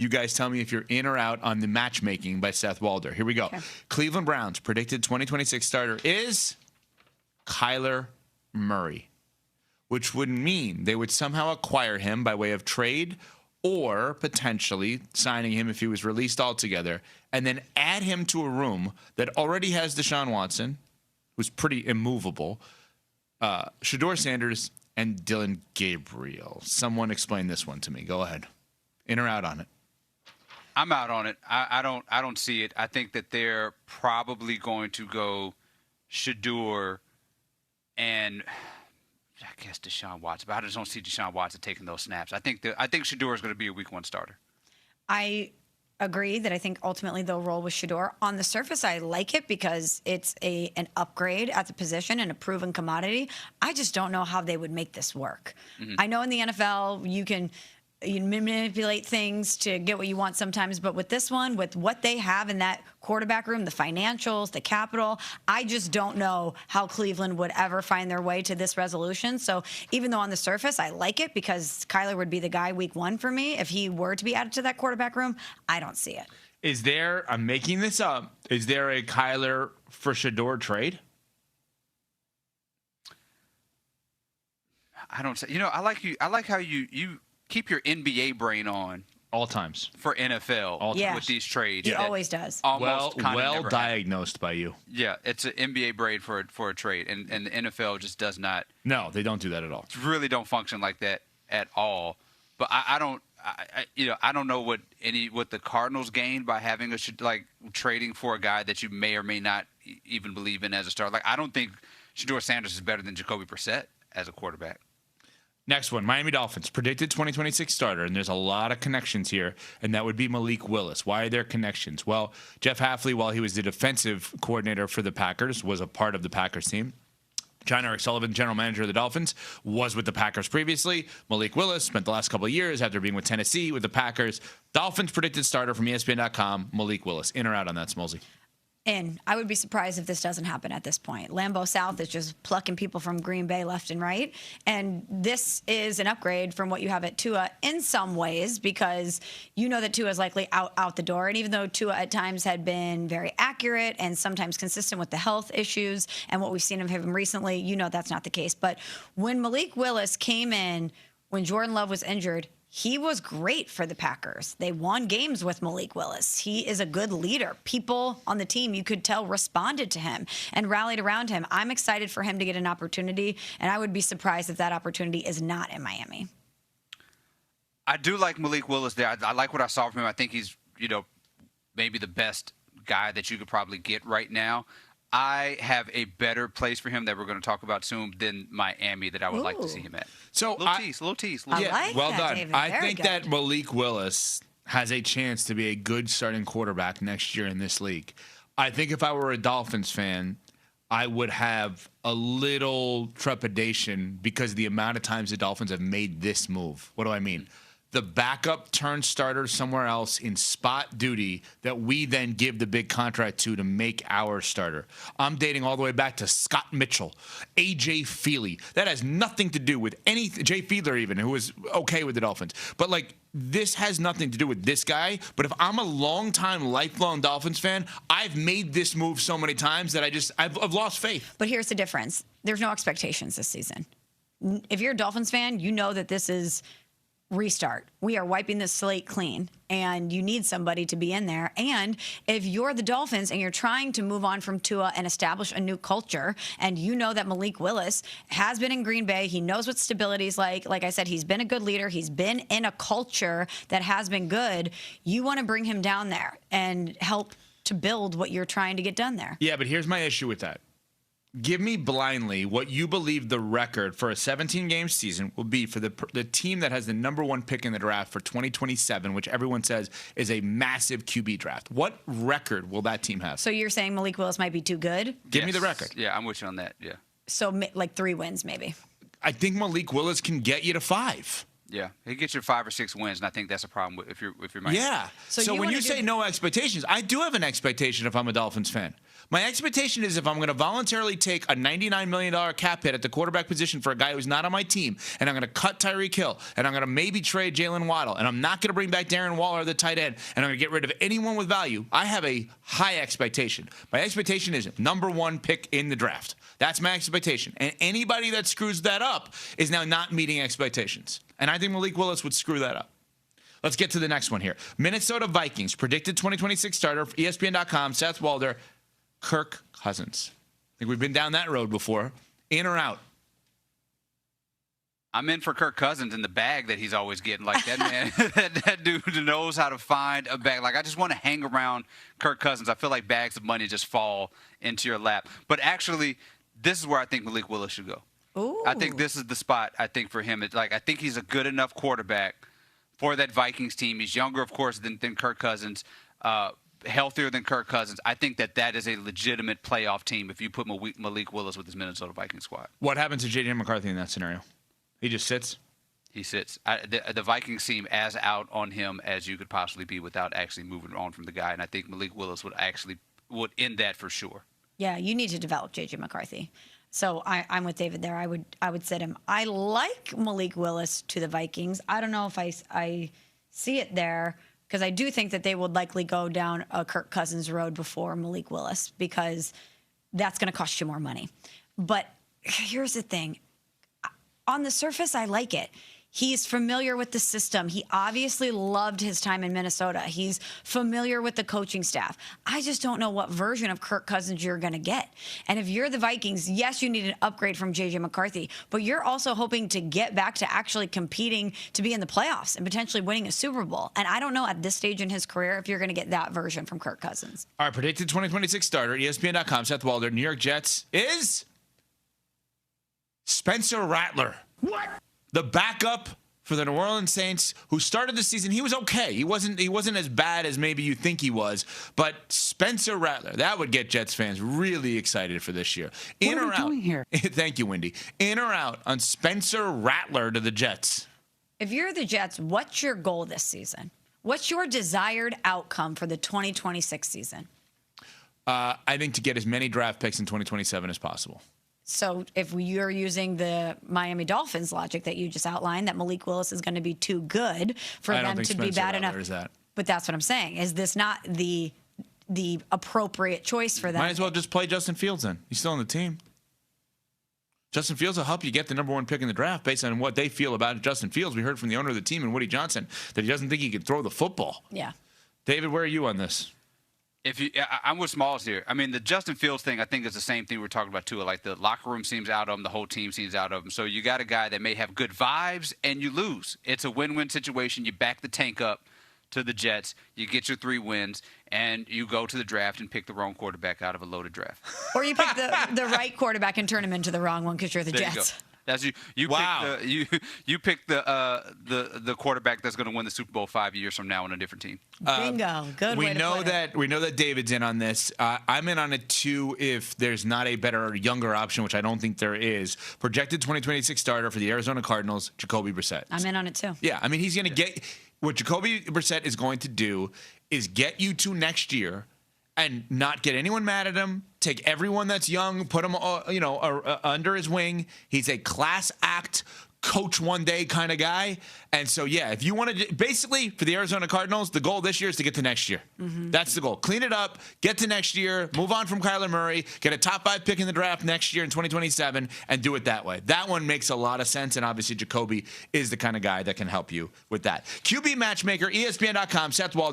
You guys tell me if you're in or out on the matchmaking by Seth Walder. Here we go. Okay. Cleveland Browns predicted 2026 starter is Kyler Murray, which would mean they would somehow acquire him by way of trade or potentially signing him if he was released altogether, and then add him to a room that already has Deshaun Watson, who's pretty immovable, Shedeur Sanders, and Dylan Gabriel. Someone explain this one to me. Go ahead. In or out on it? I'm out on it. I don't see it. I think that they're probably going to go Shedeur and I guess Deshaun Watson, but I just don't see Deshaun Watson taking those snaps. I think Shedeur is going to be a week 1 starter. I agree that I think ultimately they'll roll with Shedeur. On the surface, I like it because it's an upgrade at the position and a proven commodity. I just don't know how they would make this work. Mm-hmm. I know in the NFL you manipulate things to get what you want sometimes, but with this one, with what they have in that quarterback room, the financials, the capital, I just don't know how Cleveland would ever find their way to this resolution. So even though on the surface I like it because Kyler would be the guy week 1 for me, if he were to be added to that quarterback room, I don't see it. Is there, I'm making this up, is there a Kyler for Shedeur trade? I don't say, I like how you keep your NBA brain on all times for NFL with these trades. He always does. Well diagnosed by you. Yeah, it's an NBA brain for a trade, and the NFL just does not. No, they don't do that at all. Really don't function like that at all. But I don't know what the Cardinals gained by having trading for a guy that you may or may not even believe in as a starter. Like I don't think Shedeur Sanders is better than Jacoby Brissett as a quarterback. Next one, Miami Dolphins, predicted 2026 starter, and there's a lot of connections here, and that would be Malik Willis. Why are there connections? Well, Jeff Hafley, while he was the defensive coordinator for the Packers, was a part of the Packers team. John Eric Sullivan, general manager of the Dolphins, was with the Packers previously. Malik Willis spent the last couple of years after being with Tennessee with the Packers. Dolphins predicted starter from ESPN.com, Malik Willis. In or out on that, Smolsey? And I would be surprised if this doesn't happen at this point. Lambeau South is just plucking people from Green Bay left and right. And this is an upgrade from what you have at Tua in some ways because you know that Tua is likely out the door. And even though Tua at times had been very accurate and sometimes consistent with the health issues and what we've seen of him recently, you know that's not the case. But when Malik Willis came in, when Jordan Love was injured, he was great for the Packers. They won games with Malik Willis. He is a good leader. People on the team, you could tell, responded to him and rallied around him. I'm excited for him to get an opportunity, and I would be surprised if that opportunity is not in Miami. I do like Malik Willis there. I like what I saw from him. I think he's, maybe the best guy that you could probably get right now. I have a better place for him that we're going to talk about soon than Miami that I would like to see him at. So little tease. I like well that, done. David. I Very think good. that Malik Willis has a chance to be a good starting quarterback next year in this league. I think if I were a Dolphins fan, I would have a little trepidation because of the amount of times the Dolphins have made this move. What do I mean? The backup turned starter somewhere else in spot duty that we then give the big contract to make our starter. I'm dating all the way back to Scott Mitchell, A.J. Feely. That has nothing to do with anything. Jay Fiedler even, who was okay with the Dolphins. But, this has nothing to do with this guy. But if I'm a longtime, lifelong Dolphins fan, I've made this move so many times that I've lost faith. But here's the difference. There's no expectations this season. If you're a Dolphins fan, you know that this is restart. We are wiping the slate clean, and you need somebody to be in there. And if you're the Dolphins and you're trying to move on from Tua and establish a new culture, and you know that Malik Willis has been in Green Bay, he knows what stability is like. Like I said, he's been a good leader. He's been in a culture that has been good. You want to bring him down there and help to build what you're trying to get done there. Yeah, but here's my issue with that. Give me blindly what you believe the record for a 17-game season will be for the team that has the number 1 pick in the draft for 2027, which everyone says is a massive QB draft. What record will that team have? So you're saying Malik Willis might be too good? Give me the record. Yeah, I'm with you on that, yeah. So 3 wins maybe. I think Malik Willis can get you to 5. Yeah, he gets you 5 or 6 wins, and I think that's a problem if you're Miami. Yeah. So when you say no expectations, I do have an expectation if I'm a Dolphins fan. My expectation is if I'm going to voluntarily take a $99 million cap hit at the quarterback position for a guy who's not on my team, and I'm going to cut Tyreek Hill, and I'm going to maybe trade Jalen Waddle, and I'm not going to bring back Darren Waller, the tight end, and I'm going to get rid of anyone with value, I have a high expectation. My expectation is number 1 pick in the draft. That's my expectation. And anybody that screws that up is now not meeting expectations. And I think Malik Willis would screw that up. Let's get to the next one here. Minnesota Vikings, predicted 2026 starter, ESPN.com, Seth Walder, Kirk Cousins. I think we've been down that road before. In or out? I'm in for Kirk Cousins in the bag that he's always getting. Like, that man, that dude knows how to find a bag. Like, I just want to hang around Kirk Cousins. I feel like bags of money just fall into your lap. But actually, this is where I think Malik Willis should go. Ooh. I think this is the spot, I think, for him. It's like, I think he's a good enough quarterback for that Vikings team. He's younger, of course, than Kirk Cousins. Healthier than Kirk Cousins. I think that is a legitimate playoff team if you put Malik Willis with his Minnesota Vikings squad. What happens to J.J. McCarthy in that scenario? He just sits? He sits. The Vikings seem as out on him as you could possibly be without actually moving on from the guy, and I think Malik Willis would end that for sure. Yeah, you need to develop J.J. McCarthy. So I'm with David there. I would sit him. I like Malik Willis to the Vikings. I don't know if I see it there, because I do think that they would likely go down a Kirk Cousins road before Malik Willis, because that's going to cost you more money. But here's the thing. On the surface, I like it. He's familiar with the system. He obviously loved his time in Minnesota. He's familiar with the coaching staff. I just don't know what version of Kirk Cousins you're going to get. And if you're the Vikings, yes, you need an upgrade from J.J. McCarthy, but you're also hoping to get back to actually competing to be in the playoffs and potentially winning a Super Bowl. And I don't know at this stage in his career if you're going to get that version from Kirk Cousins. All right, predicted 2026 starter, ESPN.com, Seth Walder, New York Jets, is Spencer Rattler. What? The backup for the New Orleans Saints, who started the season, he was okay. He wasn't as bad as maybe you think he was. But Spencer Rattler, that would get Jets fans really excited for this year. In what or are we out? doing here? Thank you, Wendy. In or out on Spencer Rattler to the Jets? If you're the Jets, what's your goal this season? What's your desired outcome for the 2026 season? I think to get as many draft picks in 2027 as possible. So if you're using the Miami Dolphins logic that you just outlined, that Malik Willis is going to be too good for them to be bad enough. Is that. But that's what I'm saying. Is this not the appropriate choice for them? Might as well just play Justin Fields then. He's still on the team. Justin Fields will help you get the number 1 pick in the draft based on what they feel about Justin Fields. We heard from the owner of the team and Woody Johnson that he doesn't think he can throw the football. Yeah. David, where are you on this? I'm with Smalls here. I mean, the Justin Fields thing, I think, is the same thing we're talking about, too. Like, the locker room seems out of him. The whole team seems out of him. So you got a guy that may have good vibes, and you lose. It's a win-win situation. You back the tank up to the Jets. You get your 3 wins, and you go to the draft and pick the wrong quarterback out of a loaded draft. Or you pick the right quarterback and turn him into the wrong one because you're the There Jets. That's you. Wow. You pick the quarterback that's going to win the Super Bowl 5 years from now on a different team. Bingo. Good way to put it. We know that David's in on this. I'm in on it too if there's not a better or younger option, which I don't think there is. Projected 2026 starter for the Arizona Cardinals, Jacoby Brissett. I'm in on it too. Yeah, I mean, he's going to get what Jacoby Brissett is going to do is get you to next year and not get anyone mad at him. Take everyone that's young, put him, under his wing. He's a class act, coach one day kind of guy. And so, yeah, if you want to, basically for the Arizona Cardinals, the goal this year is to get to next year. Mm-hmm. That's the goal. Clean it up, get to next year, move on from Kyler Murray, get a top 5 pick in the draft next year in 2027, and do it that way. That one makes a lot of sense. And obviously, Jacoby is the kind of guy that can help you with that. QB Matchmaker, ESPN.com, Seth Walder.